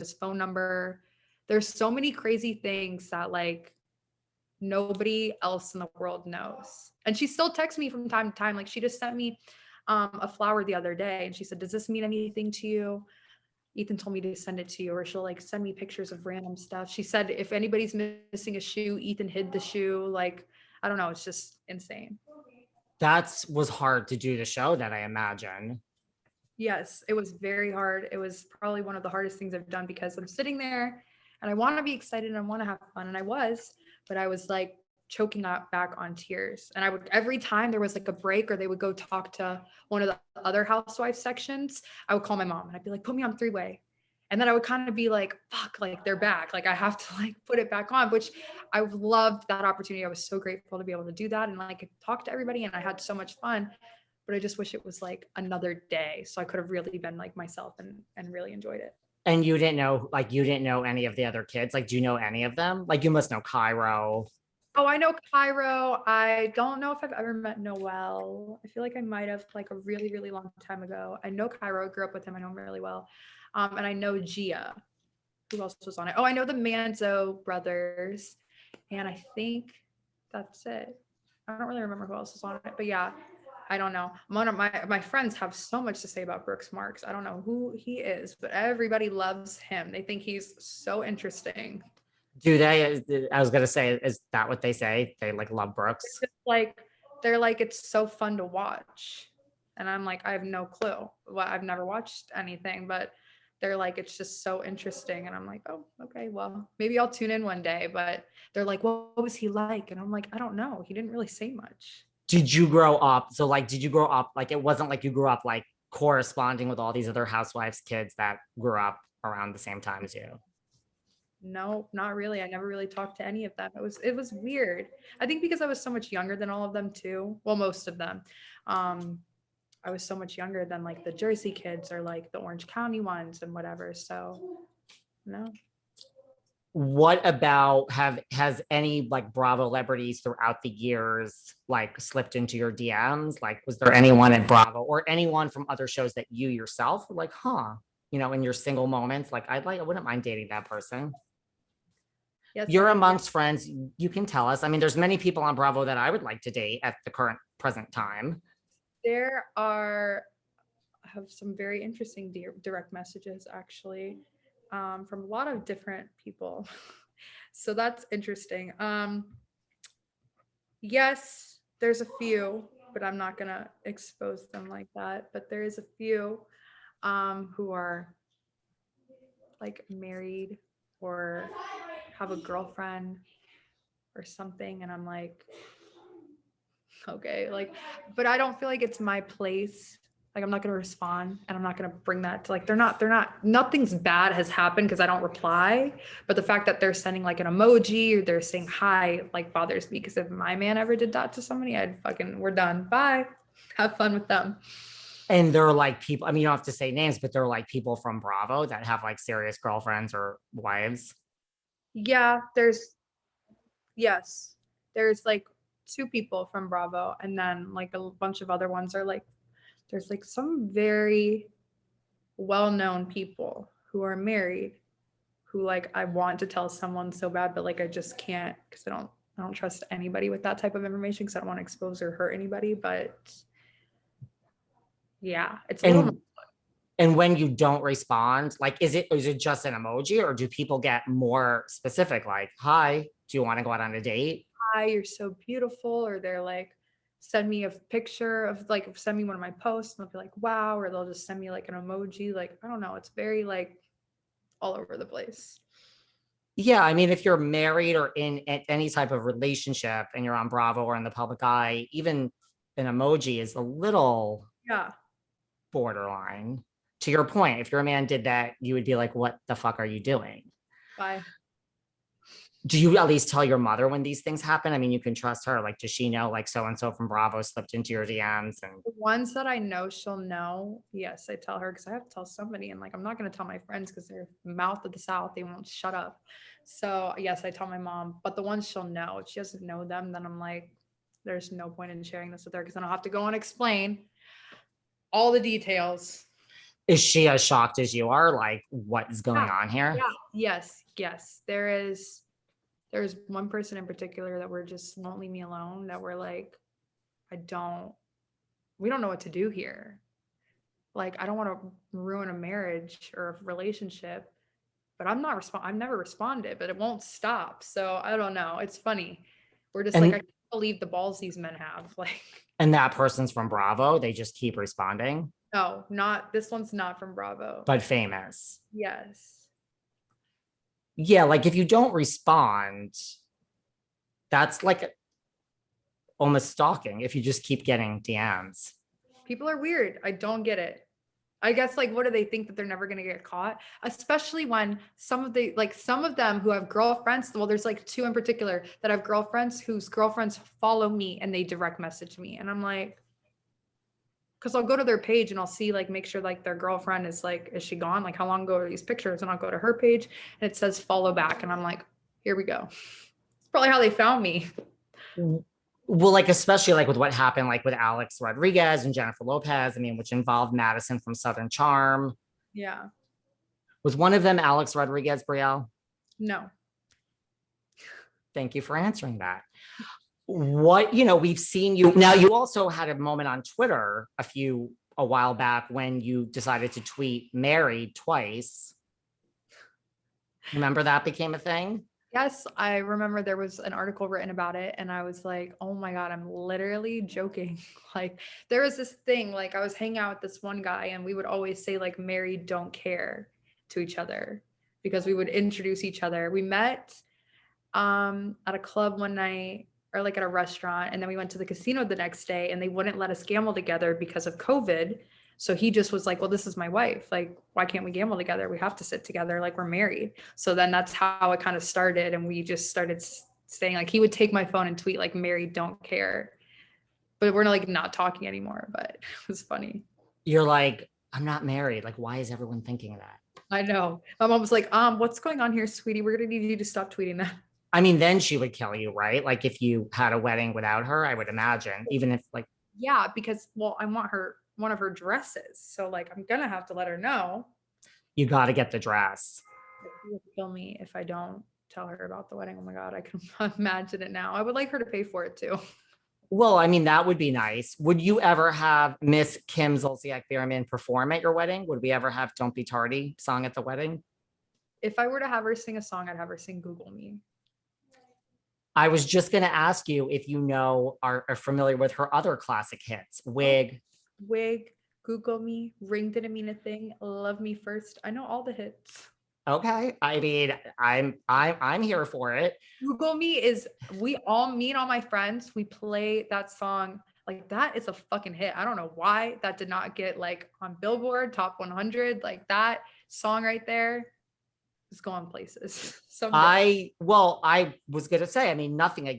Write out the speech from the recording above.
his phone number. There's so many crazy things that like nobody else in the world knows. And she still texts me from time to time. Like she just sent me a flower the other day and she said, does this mean anything to you? Ethan told me to send it to you. Or she'll like send me pictures of random stuff. She said, if anybody's missing a shoe, Ethan hid the shoe. Like, I don't know. It's just insane. That was hard to do the show, that I imagine. Yes, it was very hard. It was probably one of the hardest things I've done because I'm sitting there and I want to be excited and I want to have fun. And I was, but I was like choking up back on tears. And I would, every time there was like a break or they would go talk to one of the other housewife sections, I would call my mom and I'd be like, put me on three-way. And then I would kind of be like, fuck, like they're back. Like I have to like put it back on, which I loved that opportunity. I was so grateful to be able to do that and like talk to everybody. And I had so much fun, but I just wish it was like another day. So I could have really been like myself and really enjoyed it. And you didn't know any of the other kids? Like, do you know any of them? Like, you must know Cairo. Oh, I know Cairo. I don't know if I've ever met Noel. I feel like I might have like a really, really long time ago. I know Cairo. I grew up with him. I know him really well. And I know Gia. Who else was on it? Oh, I know the Manzo brothers. And I think that's it. I don't really remember who else was on it. But yeah, I don't know. One of my friends have so much to say about Brooks Marks. I don't know who he is, but everybody loves him. They think he's so interesting. Do they? I was gonna say, is that what they say? They like love Brooks? Like they're like it's so fun to watch, and I'm like I have no clue. Well, I've never watched anything, but they're like it's just so interesting, and I'm like, oh, okay, well maybe I'll tune in one day. But they're like, what was he like? And I'm like, I don't know. He didn't really say much. Did you grow up? So like, did you grow up like it wasn't like you grew up like corresponding with all these other housewives kids that grew up around the same time as you? No, not really. I never really talked to any of them. It was weird. I think because I was so much younger than all of them too. Well, most of them. Um, I was so much younger than like the Jersey kids or like the Orange County ones and whatever. So no. What about has any like Bravo celebrities throughout the years like slipped into your DMs? Like, was there anyone at Bravo or anyone from other shows that you yourself were like, huh, in your single moments, like I wouldn't mind dating that person? Yes, You're amongst friends. You can tell us. I mean, there's many people on Bravo that I would like to date at the current present time. there are I have some very interesting direct messages actually from a lot of different people. So that's interesting. Yes, there's a few, but I'm not gonna expose them like that. But there is a few who are like married or have a girlfriend or something, and I'm like, okay, like, but I don't feel like it's my place. Like I'm not gonna respond, and I'm not gonna bring that to like they're not nothing's bad has happened because I don't reply. But the fact that they're sending like an emoji or they're saying hi like bothers me because if my man ever did that to somebody, I'd fucking we're done. Bye. Have fun with them. And they're like people, I mean, you don't have to say names, but they're like people from Bravo that have like serious girlfriends or wives. Yeah, yes, there's like two people from Bravo, and then like a bunch of other ones are like there's like some very well-known people who are married who like I want to tell someone so bad, but like I just can't because I don't trust anybody with that type of information because I don't want to expose or hurt anybody. But yeah, it's a little. And when you don't respond, like is it just an emoji or do people get more specific? Like, hi, do you want to go out on a date? Hi, you're so beautiful, or they're like send me a picture of like send me one of my posts and they'll be like wow, or they'll just send me like an emoji. Like I don't know, it's very like all over the place. Yeah, I mean, if you're married or in any type of relationship and you're on Bravo or in the public eye, even an emoji is a little Yeah. borderline. To your point, if your man did that, you would be like, what the fuck are you doing? Bye. Do you at least tell your mother when these things happen? I mean, you can trust her. Like, does she know like so and so from Bravo slipped into your DMs? And The ones that I know she'll know, yes, I tell her because I have to tell somebody, and like I'm not gonna tell my friends because they're mouth of the South, they won't shut up. So yes, I tell my mom, but the ones she'll know, if she doesn't know them, then I'm like, there's no point in sharing this with her because then I'll have to go and explain all the details. Is she as shocked as you are? Like, what is going Yeah, on here? yeah, yes. There's one person in particular that we're just won't leave me alone. That we're like, we don't know what to do here. Like, I don't want to ruin a marriage or a relationship, but I've never responded, but it won't stop. So I don't know. It's funny. We're just like, I And can't believe the balls these men have. Like, and that person's from Bravo. They just keep responding, no, not this one's not from Bravo. but famous. Yes. Yeah, like if you don't respond, that's like almost stalking if you just keep getting DMs. People are weird. I don't get it. I guess, like, what do they think, that they're never going to get caught? Especially when some of them who have girlfriends, well, there's like two in particular that have girlfriends whose girlfriends follow me and they direct message me. And I'm like, because I'll go to their page and I'll see, like, make sure like their girlfriend is like, is she gone? Like, how long ago are these pictures? And I'll go to her page and it says follow back. And I'm like, here we go. It's probably how they found me. Well, like especially like with what happened like with Alex Rodriguez and Jennifer Lopez, I mean, which involved Madison from Southern Charm. Yeah. Was one of them Alex Rodriguez, Brielle? No. Thank you for answering that. What, you know, we've seen you now. You also had a moment on Twitter a while back when you decided to tweet married twice. Remember that became a thing? Yes, I remember there was an article written about it and I was like, oh my God, I'm literally joking. Like, there was this thing, like, I was hanging out with this one guy and we would always say like married don't care to each other because we would introduce each other. We met at a club one night, or like at a restaurant, and then we went to the casino the next day and they wouldn't let us gamble together because of COVID. So he just was like, well, this is my wife. Like, why can't we gamble together? We have to sit together like we're married. So then that's how it kind of started. And we just started saying, like, he would take my phone and tweet like married don't care. But we're like not talking anymore, but it was funny. You're like, I'm not married. Like, why is everyone thinking that? I know. My mom was like, what's going on here, sweetie? We're gonna need you to stop tweeting that. I mean, then she would kill you, right? Like if you had a wedding without her, I would imagine, even if like, Yeah, because, well, I want one of her dresses. So like I'm gonna have to let her know. you got to get the dress. She will kill me if I don't tell her about the wedding. Oh my God, I can imagine it now. I would like her to pay for it too. Well, I mean, that would be nice. Would you ever have Miss Kim Zolciak-Biermann perform at your wedding? Would we ever have Don't Be Tardy song at the wedding? If I were to have her sing a song, I'd have her sing Google Me. I was just going to ask you if you know, are familiar with her other classic hits, Wig. Wig, Google Me, Ring Didn't Mean a Thing, Love Me First. I know all the hits. Okay. I mean, I'm here for it. Google Me is, me and all my friends, we play that song. Like, that is a fucking hit. I don't know why that did not get like on Billboard Top 100. Like, that song right there is going places. Someday. I was going to say, I mean, nothing against